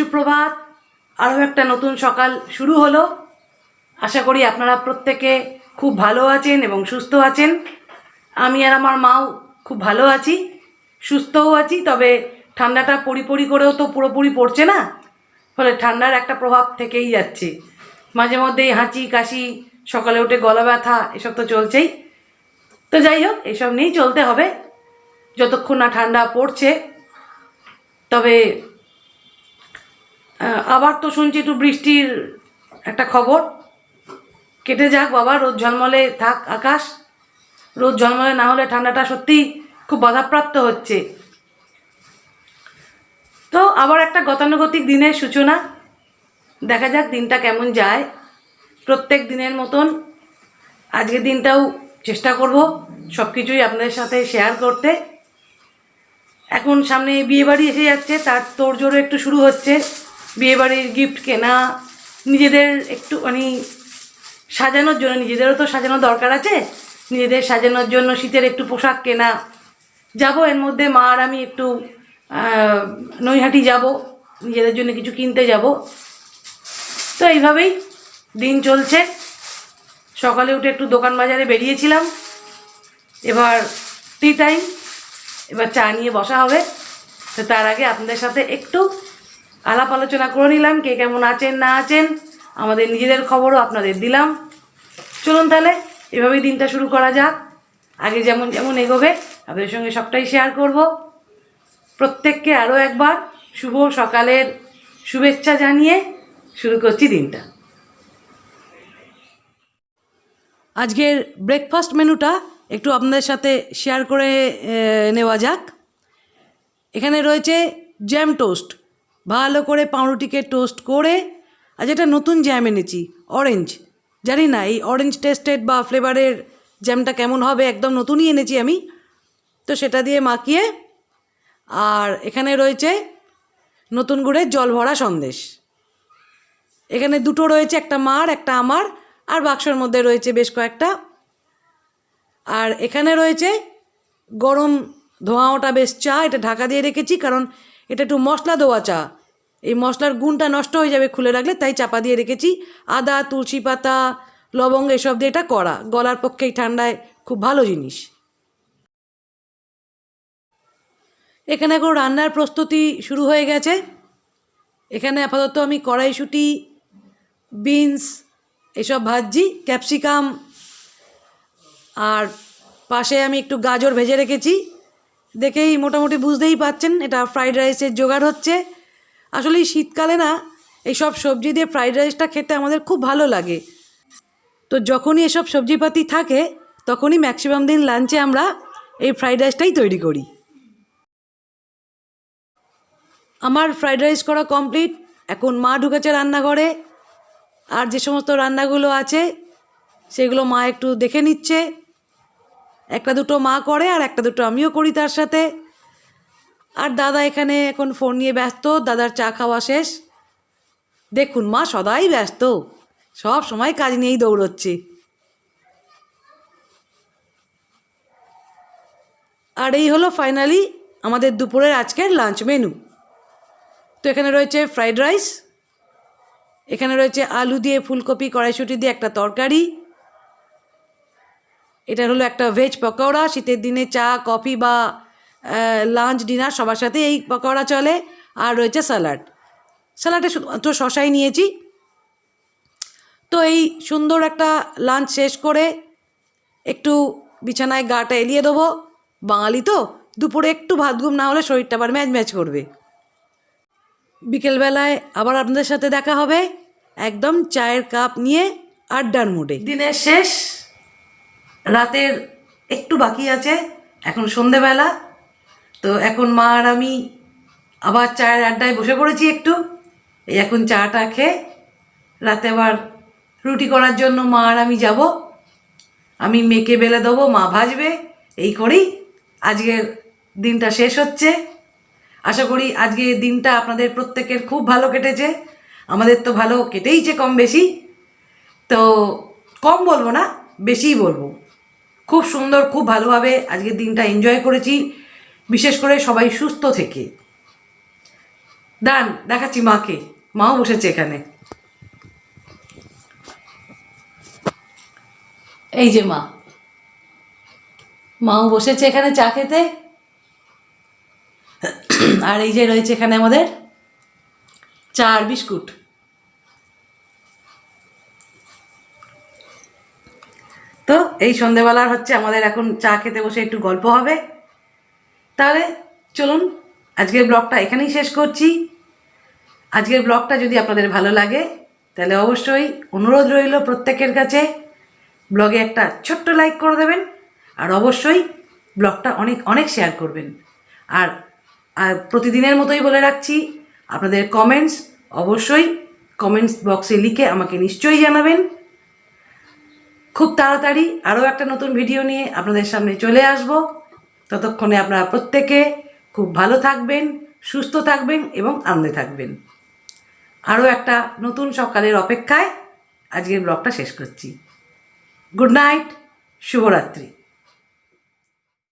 সুপ্রভাত। আরও একটা নতুন সকাল শুরু হলো। আশা করি আপনারা প্রত্যেকে খুব ভালো আছেন এবং সুস্থ আছেন। আমি আর আমার মাও খুব ভালো আছি, সুস্থও আছি। তবে ঠান্ডাটা পরিপরি করেও তো পুরোপুরি পড়ছে না, ফলে ঠান্ডার একটা প্রভাব থেকেই যাচ্ছে। মাঝে মধ্যেই হাঁচি কাশি, সকালে উঠে গলা ব্যথা, এসব তো চলছেই। তো যাই হোক, এসব নিয়েই চলতে হবে যতক্ষণ না ঠান্ডা পড়ছে। তবে আবার তো শুনছি একটু বৃষ্টির একটা খবর। কেটে যাক বাবা, রোদ ঝলমলে থাক আকাশ। রোদ ঝলমলে না হলে ঠান্ডাটা সত্যিই খুব বাধাপ্রাপ্ত হচ্ছে। তো আবার একটা গতানুগতিক দিনের সূচনা। দেখা যাক দিনটা কেমন যায়। প্রত্যেক দিনের মতন আজকের দিনটাও চেষ্টা করব সব কিছুই আপনাদের সাথে শেয়ার করতে। এখন সামনে বিয়েবাড়ি এসে যাচ্ছে, তার তোড়জোড়ও একটু শুরু হচ্ছে। বিয়েবাড়ির গিফট কেনা, নিজেদের একটুখানি সাজানোর জন্য, নিজেদেরও তো সাজানো দরকার আছে, নিজেদের সাজানোর জন্য শীতের একটু পোশাক কেনা। যাব এর মধ্যে মা আর আমি একটু নৈহাটি যাব, নিজেদের জন্য কিছু কিনতে যাব। তো এইভাবেই দিন চলছে। সকালে উঠে একটু দোকান বাজারে বেরিয়েছিলাম, এবার টি টাইম, এবার চা নিয়ে বসা হবে। তো তার আগে আপনাদের সাথে একটু আলাপ আলোচনা করে নিলাম, কে কেমন আছেন না আছেন, আমাদের নিজেদের খবরও আপনাদের দিলাম। চলুন তাহলে এভাবেই দিনটা শুরু করা যাক। আগে যেমন যেমন এগোবে আপনাদের সঙ্গে সবটাই শেয়ার করব। প্রত্যেককে আরও একবার শুভ সকালের শুভেচ্ছা জানিয়ে শুরু করছি দিনটা। আজকের ব্রেকফাস্ট মেনুটা একটু আপনাদের সাথে শেয়ার করে নেওয়া যাক। এখানে রয়েছে জ্যাম টোস্ট, ভালো করে পাউরুটিকে টোস্ট করে। আজ একটা নতুন জ্যাম এনেছি, অরেঞ্জ। জানি না এই অরেঞ্জ টেস্টেড বা ফ্লেভারের জ্যামটা কেমন হবে, একদম নতুনই এনেছি আমি। তো সেটা দিয়ে মাখিয়ে, আর এখানে রয়েছে নতুন গুড়ের জল ভরা সন্দেশ। এখানে দুটো রয়েছে, একটা মার একটা আমার, আর বাক্সর মধ্যে রয়েছে বেশ কয়েকটা। আর এখানে রয়েছে গরম ধোঁয়া ওটা বেশ চা, এটা ঢাকা দিয়ে রেখেছি কারণ এটা একটু মশলা দেওয়া চা, এই মশলার গুণটা নষ্ট হয়ে যাবে খুলে রাখলে, তাই চাপা দিয়ে রেখেছি। আদা, তুলসী পাতা, লবঙ্গ এসব দিয়ে এটা করা, গলার পক্ষে এই ঠান্ডায় খুব ভালো জিনিস। এখানে এখন রান্নার প্রস্তুতি শুরু হয়ে গেছে। এখানে আপাতত আমি কড়াইশুঁটি, বিনস এসব ভাজছি, ক্যাপসিকাম, আর পাশে আমি একটু গাজর ভেজে রেখেছি। দেখেই মোটামুটি বুঝতেই পাচ্ছেন এটা ফ্রাইড রাইসের জোগাড় হচ্ছে। আসলে এই শীতকালে না এইসব সবজি দিয়ে ফ্রাইড রাইসটা খেতে আমাদের খুব ভালো লাগে। তো যখনই এসব সবজিপাতি থাকে তখনই ম্যাক্সিমাম দিন লাঞ্চে আমরা এই ফ্রাইড রাইসটাই তৈরি করি। আমার ফ্রাইড রাইস করা কমপ্লিট। এখন মা ঢুকেছে রান্নাঘরে, আর যে সমস্ত রান্নাগুলো আছে সেগুলো মা একটু দেখে নিচ্ছে। একটা দুটো মা করে আর একটা দুটো আমিও করি তার সাথে। আর দাদা এখানে এখন ফোন নিয়ে ব্যস্ত, দাদার চা খাওয়া শেষ। দেখুন মা সদাই ব্যস্ত, সব সময় কাজ নিয়েই দৌড়চ্ছে। আর এই হলো ফাইনালি আমাদের দুপুরের আজকের লাঞ্চ মেনু। তো এখানে রয়েছে ফ্রাইড রাইস, এখানে রয়েছে আলু দিয়ে ফুলকপি কড়াইশুঁটি দিয়ে একটা তরকারি, এটা হলো একটা ভেজ পকোড়া। শীতের দিনে চা কফি বা লাঞ্চ ডিনার সবার সাথে এই পকোড়া চলে। আর রয়েছে স্যালাড, স্যালাডে শুধুমাত্র শশাই নিয়েছি। তো এই সুন্দর একটা লাঞ্চ শেষ করে একটু বিছানায় গাটা এলিয়ে দেবো। বাঙালি তো দুপুরে একটু ভাত ঘুম না হলে শরীরটা আবার ম্যাচ ম্যাচ করবে। বিকেলবেলায় আবার আপনাদের সাথে দেখা হবে, একদম চায়ের কাপ নিয়ে আড্ডার মুডে। দিনের শেষ, রাতের একটু বাকি আছে, এখন সন্ধেবেলা। তো এখন মা আর আমি আবার চায়ের আড্ডায় বসে পড়েছি একটু। এই এখন চাটা খেয়ে রাতে আবার রুটি করার জন্য মা আর আমি যাব। আমি মেখে বেলে দেবো, মা ভাজবে। এই করেই আজকের দিনটা শেষ হচ্ছে। আশা করি আজকের দিনটা আপনাদের প্রত্যেকের খুব ভালো কেটেছে। আমাদের তো ভালো কেটেইছে কম বেশি, তো কম বলবো না, বেশিই বলবো। খুব সুন্দর, খুব ভালোভাবে আজকের দিনটা এনজয় করেছি, বিশেষ করে সবাই সুস্থ থেকে। দাঁড়ান দেখাচ্ছি মাকে, মাও বসেছে এখানে। এই যে মাও বসেছে এখানে চা খেতে। আর এই যে রয়েছে এখানে আমাদের চা আর বিস্কুট। তো এই সন্ধেবেলার হচ্ছে আমাদের এখন চা খেতে বসে একটু গল্প হবে। তাহলে চলুন আজকের ব্লগটা এখানেই শেষ করছি। আজকের ব্লগটা যদি আপনাদের ভালো লাগে তাহলে অবশ্যই অনুরোধ রইল প্রত্যেকের কাছে ব্লগে একটা ছোট্ট লাইক করে দেবেন, আর অবশ্যই ব্লগটা অনেক অনেক শেয়ার করবেন। আর প্রতিদিনের মতোই বলে রাখছি, আপনাদের কমেন্টস অবশ্যই কমেন্টস বক্সে লিখে আমাকে নিশ্চয়ই জানাবেন। খুব তাড়াতাড়ি আরও একটা নতুন ভিডিও নিয়ে আপনাদের সামনে চলে আসব। ততক্ষণে আপনারা প্রত্যেকে খুব ভালো থাকবেন, সুস্থ থাকবেন এবং আনন্দে থাকবেন। আরও একটা নতুন সকালের অপেক্ষায় আজকের ব্লগটা শেষ করছি। গুড নাইট, শুভরাত্রি।